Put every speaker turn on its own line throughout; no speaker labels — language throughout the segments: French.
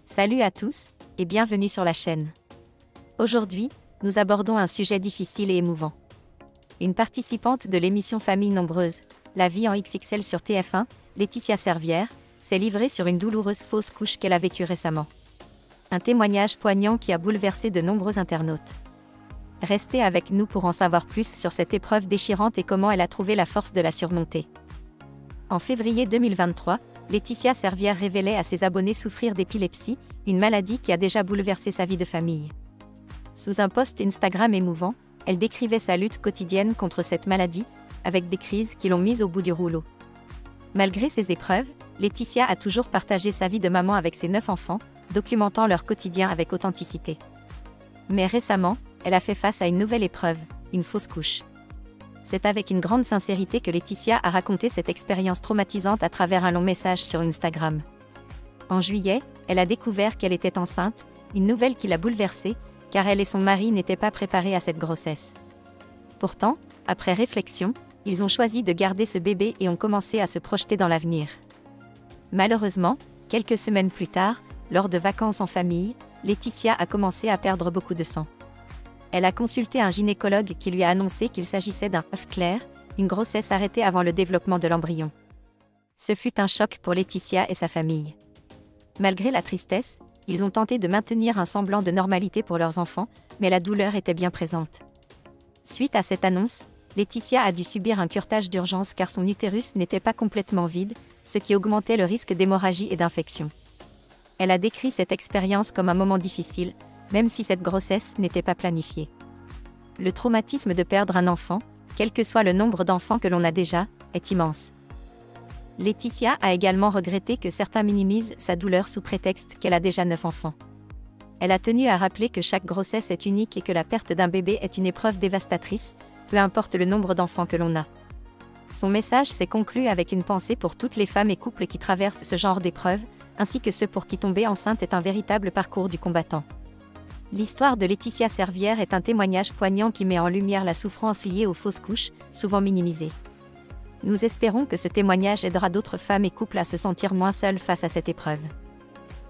Salut à tous, et bienvenue sur la chaîne. Aujourd'hui, nous abordons un sujet difficile et émouvant. Une participante de l'émission Famille Nombreuse, La vie en XXL sur TF1, Laetitia Servière, s'est livrée sur une douloureuse fausse couche qu'elle a vécue récemment. Un témoignage poignant qui a bouleversé de nombreux internautes. Restez avec nous pour en savoir plus sur cette épreuve déchirante et comment elle a trouvé la force de la surmonter. En février 2023, Laetitia Servière révélait à ses abonnés souffrir d'épilepsie, une maladie qui a déjà bouleversé sa vie de famille. Sous un post Instagram émouvant, elle décrivait sa lutte quotidienne contre cette maladie, avec des crises qui l'ont mise au bout du rouleau. Malgré ces épreuves, Laetitia a toujours partagé sa vie de maman avec ses 9 enfants, documentant leur quotidien avec authenticité. Mais récemment, elle a fait face à une nouvelle épreuve, une fausse couche. C'est avec une grande sincérité que Laetitia a raconté cette expérience traumatisante à travers un long message sur Instagram. En juillet, elle a découvert qu'elle était enceinte, une nouvelle qui l'a bouleversée, car elle et son mari n'étaient pas préparés à cette grossesse. Pourtant, après réflexion, ils ont choisi de garder ce bébé et ont commencé à se projeter dans l'avenir. Malheureusement, quelques semaines plus tard, lors de vacances en famille, Laetitia a commencé à perdre beaucoup de sang. Elle a consulté un gynécologue qui lui a annoncé qu'il s'agissait d'un œuf clair, une grossesse arrêtée avant le développement de l'embryon. Ce fut un choc pour Laetitia et sa famille. Malgré la tristesse, ils ont tenté de maintenir un semblant de normalité pour leurs enfants, mais la douleur était bien présente. Suite à cette annonce, Laetitia a dû subir un curetage d'urgence car son utérus n'était pas complètement vide, ce qui augmentait le risque d'hémorragie et d'infection. Elle a décrit cette expérience comme un moment difficile, même si cette grossesse n'était pas planifiée. Le traumatisme de perdre un enfant, quel que soit le nombre d'enfants que l'on a déjà, est immense. Laetitia a également regretté que certains minimisent sa douleur sous prétexte qu'elle a déjà 9 enfants. Elle a tenu à rappeler que chaque grossesse est unique et que la perte d'un bébé est une épreuve dévastatrice, peu importe le nombre d'enfants que l'on a. Son message s'est conclu avec une pensée pour toutes les femmes et couples qui traversent ce genre d'épreuve, ainsi que ceux pour qui tomber enceinte est un véritable parcours du combattant. L'histoire de Laetitia Servière est un témoignage poignant qui met en lumière la souffrance liée aux fausses couches, souvent minimisées. Nous espérons que ce témoignage aidera d'autres femmes et couples à se sentir moins seuls face à cette épreuve.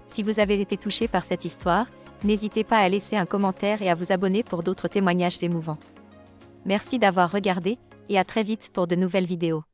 Si vous avez été touché par cette histoire, n'hésitez pas à laisser un commentaire et à vous abonner pour d'autres témoignages émouvants. Merci d'avoir regardé, et à très vite pour de nouvelles vidéos.